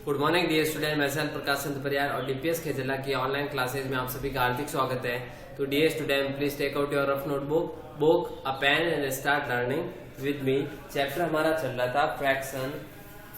Good morning dear student, मैं सन प्रकाश चंद्र परियार और DPS खेजला की ऑनलाइन क्लासेज में आप सभी का हार्दिक स्वागत है। तो dear student, please take out your rough notebook book a pen and start learning with me. Chapter हमारा चल रहा था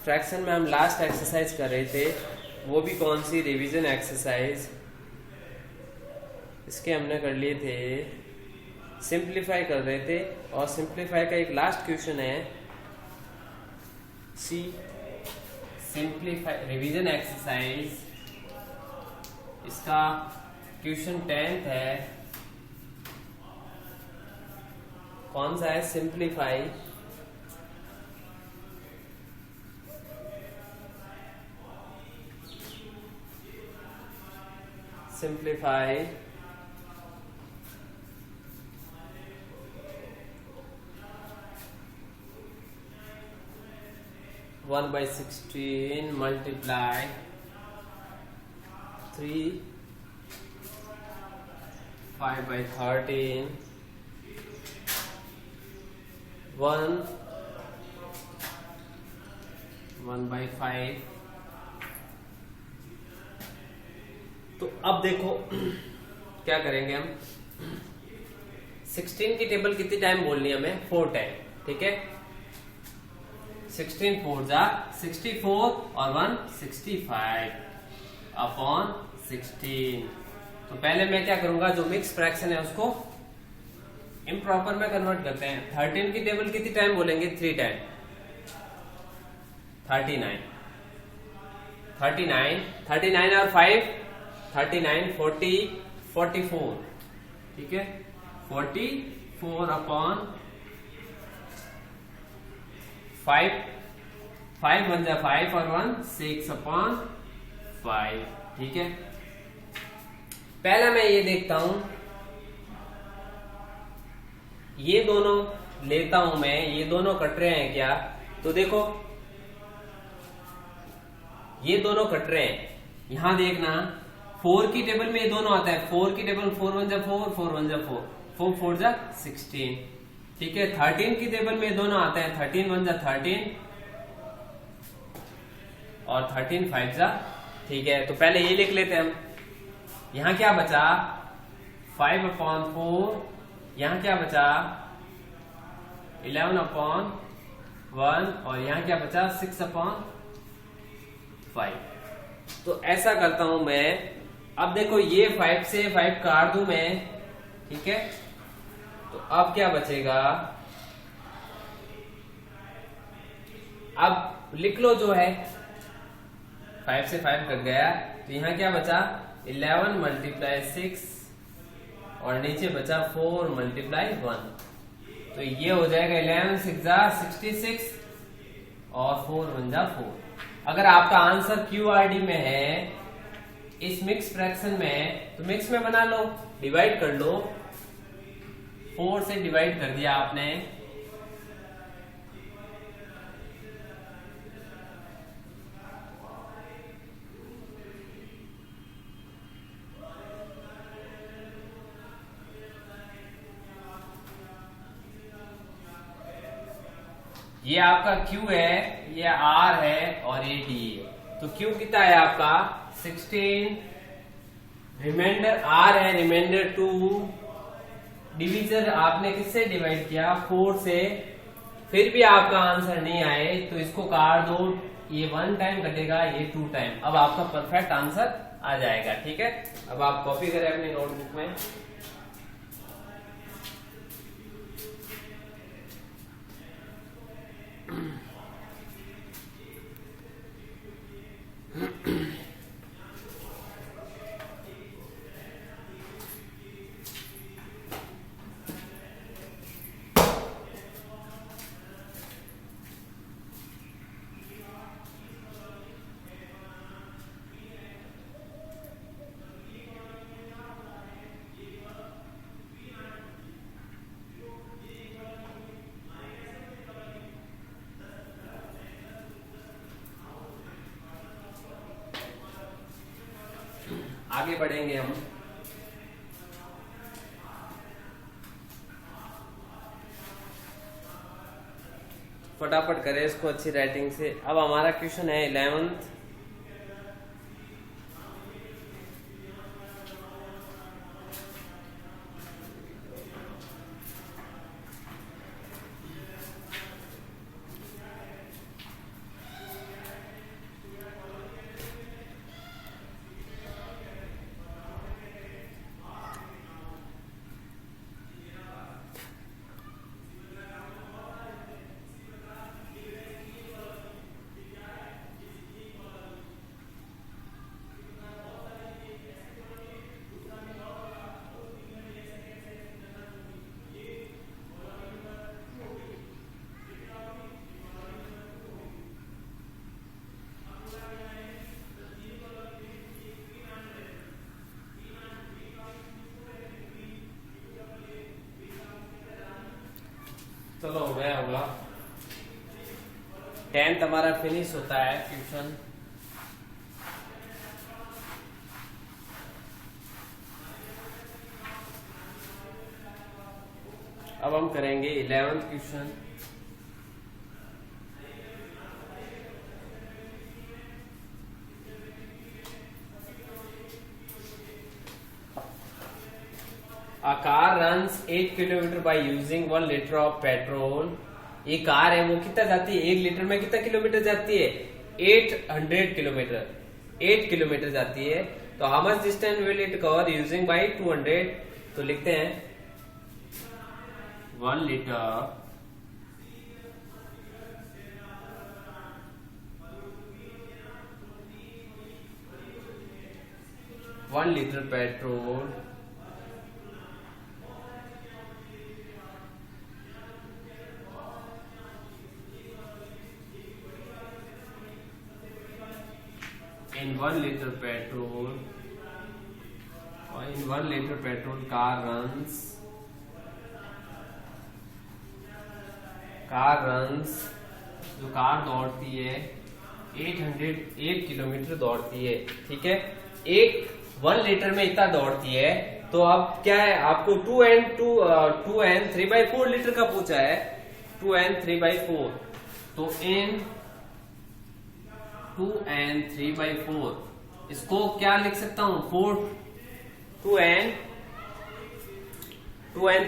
फ्रैक्शन में हम लास्ट एक्सरसाइज कर रहे थे, वो भी कौन सी, रिवीजन एक्सरसाइज। इसके हमने कर लिए थे, सिंप्लीफाई कर रहे थे और सिंप्लीफाई का एक लास्ट क्वेश्चन है सी सिंप्लीफाई रिवीजन एक्सरसाइज। इसका क्वेश्चन 10th है, कौन सा है, सिंप्लीफाई। Simplify 1/16 multiply 3 5/13 1/5। तो अब देखो क्या करेंगे हम। 16 की टेबल कितनी टाइम बोलनी है हमें, 4 टाइम, ठीक है। 16 4 जा 64 और 1 65 अपॉन 16। तो पहले मैं क्या करूंगा, जो मिक्स फ्रैक्शन है उसको इम्प्रॉपर में कन्वर्ट करते हैं। 13 की टेबल कितनी टाइम बोलेंगे, 3 टाइम। 39 और 5 39 40 44, ठीक है। 44 अपॉन 5 1 जा 5 और 1 6 अपॉन 5, ठीक है। पहला मैं ये देखता हूं, ये दोनों लेता हूं मैं, ये दोनों कट रहे हैं क्या। तो देखो ये दोनों कट रहे हैं, यहां देखना 4 की टेबल में ये दोनों आता है। 4 की टेबल 4 1 जा 4 4 1 जा 4 4 4 जा 16, ठीक है। 13 की टेबल में दोनों आते हैं, 13 1 जा 13 और 13 5 जा, ठीक है। तो पहले ये लिख लेते हैं हम। यहां क्या बचा, 5 अपॉन 4, यहां क्या बचा 11 अपॉन 1 और यहां क्या बचा 6 अपॉन 5। तो ऐसा करता हूं मैं। अब देखो ये 5 से 5 काट दूं मैं, ठीक है। तो अब क्या बचेगा, अब लिख लो जो है, 5 से 5 कट गया, तो यहां क्या बचा 11 मल्टीप्लाई 6 और नीचे बचा 4 मल्टीप्लाई 1। तो ये हो जाएगा 11 6 जा 66 और 4 1 जा 4। अगर आपका आंसर QRD में है इस मिक्स फ्रैक्शन में, तो मिक्स में बना लो, डिवाइड कर लो। 4 से डिवाइड कर दिया आपने, ये आपका Q है, ये R है और ये D है। तो Q कितना है आपका 16, रिमाइंडर R है, रिमाइंडर 2। डिवीजन आपने किससे डिवाइड किया, 4 से। फिर भी आपका आंसर नहीं आए तो इसको काट दो, ये 1 टाइम कटेगा, ये 2 टाइम। अब आपका परफेक्ट आंसर आ जाएगा, ठीक है। अब आप कॉपी करें अपनी नोटबुक में। आगे बढ़ेंगे हम। फटाफट करें इसको अच्छी राइटिंग से। अब हमारा क्वेश्चन है 11th 10th हमारा फिनिश होता है ट्यूशन। अब हम करेंगे 11th question. A car runs 8 kilometre by using 1 litre of petrol. ये कार है वो कितना जाती है, 1 लीटर में कितना किलोमीटर जाती है, 800 किलोमीटर, 8 किलोमीटर जाती है। तो how much distance will it cover using by 200। तो लिखते हैं 1 litre petrol in 1 liter petrol, or in 1 liter petrol car runs जो कार दौड़ती है 8 किलोमीटर दौड़ती है, ठीक है। 1 लीटर में इतना दौड़ती है। तो अब क्या है, आपको 2n 3/4 लीटर का पूछा है, 2n 3/4। तो in 2n 3/4 इसको क्या लिख सकता हूं, 2n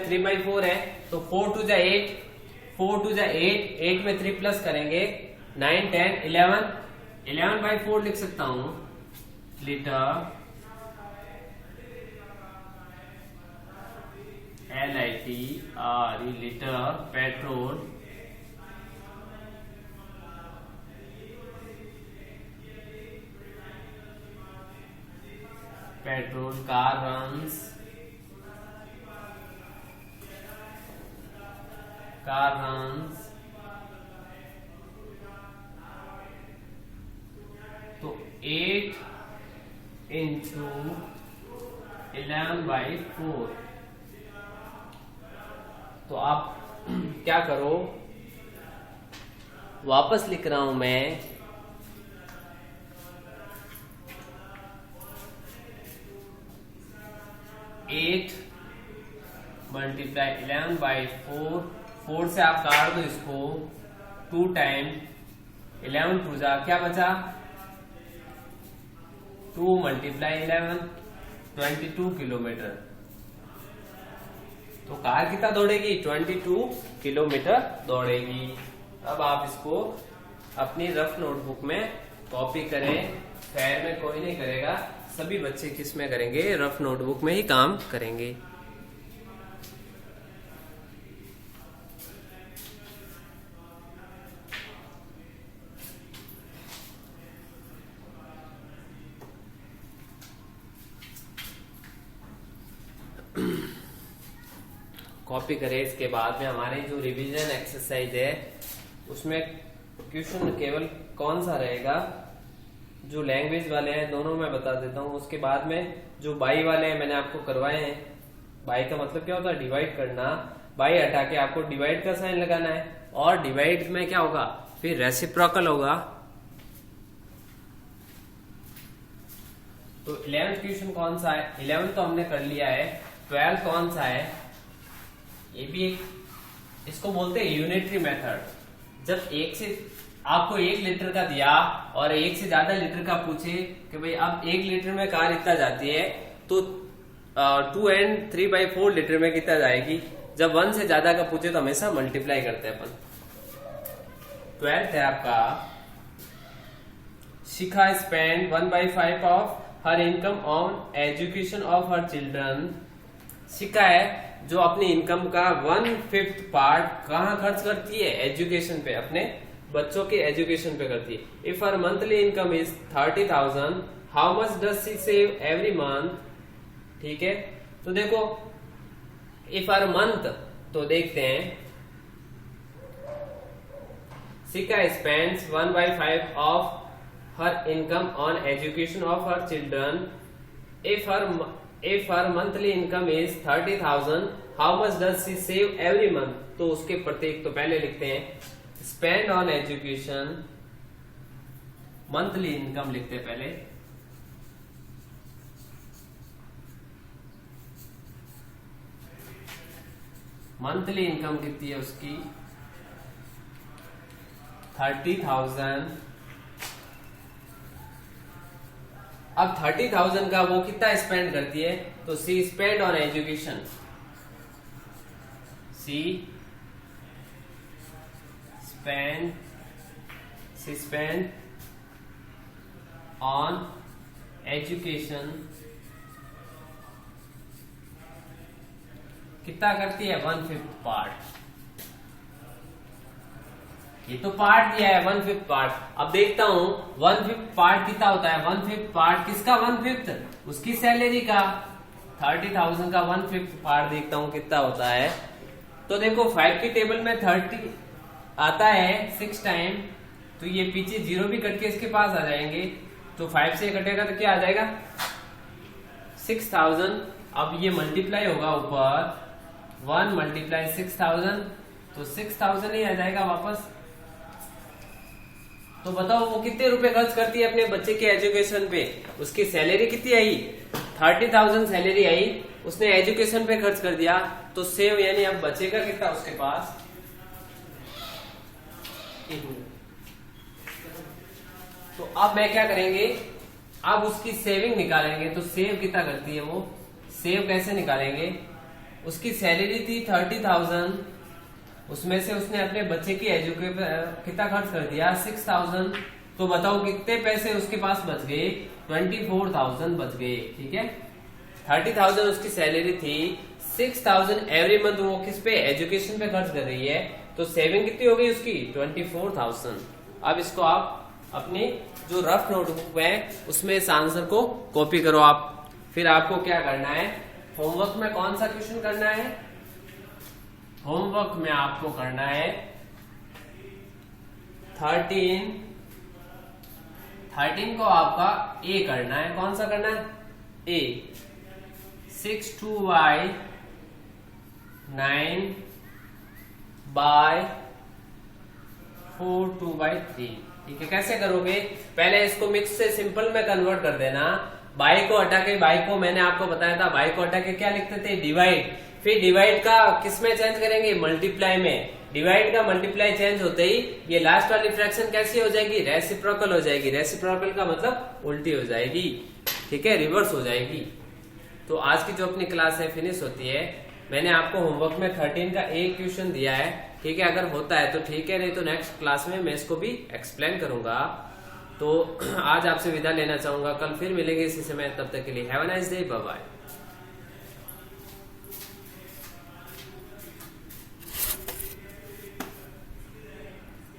3/4 है। तो 4 2 जा 8, 4 2 जा 8, 8 में 3 प्लस करेंगे 9 10 11/4 लिख सकता हूं litre, LITR litre petrol car runs तो 8 into 11/4। तो आप क्या करो, वापस लिख रहा हूं मैं 8 × 11/4। 4 से आप काट दो इसको, 2 टाइम 11 2 जा क्या बचा, 2 × 11 22 किलोमीटर। तो कार कितना दौड़ेगी, 22 किलोमीटर दौड़ेगी। अब आप इसको अपनी रफ नोटबुक में कॉपी करें, फेयर में कोई नहीं करेगा, सभी बच्चे किस में करेंगे, रफ नोटबुक में ही काम करेंगे। कॉपी करें। इसके बाद में हमारी जो रिवीजन एक्सरसाइज है उसमें क्वेश्चन केवल कौन सा रहेगा, जो लैंग्वेज वाले हैं दोनों मैं बता देता हूँ। उसके बाद में जो बाई वाले हैं मैंने आपको करवाए हैं। बाई का मतलब क्या होता है, डिवाइड करना। बाई हटा के आपको डिवाइड का साइन लगाना है, और डिवाइड में क्या होगा, फिर रेसिप्रोकल होगा। तो 11th क्वेश्चन कौन सा है, 11 तो हमने कर लिया है। 12 कौन सा है, ये भी एक, इसको बोलते हैं यूनिटरी मेथड। जब आपको 1 लीटर का दिया और 1 से ज्यादा लीटर का पूछे कि भाई अब 1 लीटर में कार इतना जाती है, तो 2n 3/4 लीटर में कितना जाएगी। जब 1 से ज्यादा का पूछे तो हमेशा मल्टीप्लाई करते हैं अपन। 12th है आपका, Shikha spend 1/5 of her income on education of her children. Shikha है जो अपनी इनकम का 1/5 पार्ट कहाँ खर्च करती है, एजुकेशन पे, अपने बच्चों के एजुकेशन पे करती है। If her monthly income is 30,000 how much does she save every month. ठीक है, तो देखो इफ हर मंथ, तो देखते हैं Shikha spends 1/5 of her income on education of her children. If her monthly income is 30,000 how much does she save every month। तो उसके प्रत्येक, तो पहले लिखते हैं spend on education, monthly income लिखते पहले, मंथली इनकम कितनी है उसकी 30,000। अब 30,000 का वो कितना स्पेंड करती है, तो she spend on education, she spend on education कितना करती है 1/5 पार्ट। ये तो पार्ट दिया है 1/5 पार्ट। अब देखता हूं 1/5 पार्ट कितना होता है। 1/5 पार्ट किसका 1/5, उसकी सैलरी का। 30,000 का 1/5 पार्ट देखता हूं कितना होता है। तो देखो 5 की टेबल में 30 आता है 6 टाइम, तो ये पीछे 0 भी कट के इसके पास आ जाएंगे, तो 5 से कटेगा तो क्या आ जाएगा 6,000। अब ये मल्टीप्लाई होगा ऊपर 1 मल्टीप्लाई 6,000, तो 6,000 ही आ जाएगा वापस। तो बताओ वो कितने रुपए खर्च करती है अपने बच्चे के एजुकेशन पे। उसकी सैलरी कितनी आई 30,000 सैलरी आई, उसने एजुकेशन पे खर्च कर दिया, तो सेव यानी अब बचेगा कितना उसके पास। तो अब मैं क्या करेंगे, अब उसकी सेविंग निकालेंगे। तो सेव कितना करती है वो, सेव कैसे निकालेंगे। उसकी सैलरी थी 30,000, उसमें से उसने अपने बच्चे की एजुकेशन कितना खर्च कर दिया 6,000। तो बताओ कितने पैसे उसके पास बच गए 24,000 बच गए। ठीक है, 30,000 उसकी सैलरी थी, 6,000 एवरी मंथ वो किस पे एजुकेशन पे खर्च कर रही है, तो सेविंग कितनी हो गई उसकी 24,000। अब इसको आप अपनी जो रफ नोटबुक है उसमें इस आंसर को कॉपी करो आप। फिर आपको क्या करना है, होमवर्क में कौन सा क्वेश्चन करना है, होमवर्क में आपको करना है 13 को आपका ए करना है। कौन सा करना है ए। 6 2y 9 by 4 2/3। ठीक है, कैसे करोगे, पहले इसको मिक्स से सिंपल में कन्वर्ट कर देना। बाई को हटा के, बाई को मैंने आपको बताया था, बाई को हटा के क्या लिखते थे डिवाइड, फिर डिवाइड का किस में चेंज करेंगे मल्टीप्लाई में। डिवाइड का मल्टीप्लाई चेंज होते ही ये लास्ट वाली फ्रैक्शन कैसी हो जाएगी रेसिप्रोकल हो जाएगी। रेसिप्रोकल का मतलब उल्टी हो जाएगी, ठीक है, रिवर्स हो जाएगी। तो आज की जो अपनी क्लास है फिनिश होती है। मैंने आपको होमवर्क में 13 का एक क्वेश्चन दिया है, ठीक है, अगर होता है तो ठीक है, नहीं तो नेक्स्ट क्लास में मैं इसको भी एक्सप्लेन करूंगा। तो आज आपसे विदा लेना चाहूंगा, कल फिर मिलेंगे इसी समय, तब तक के लिए have a nice day, bye bye.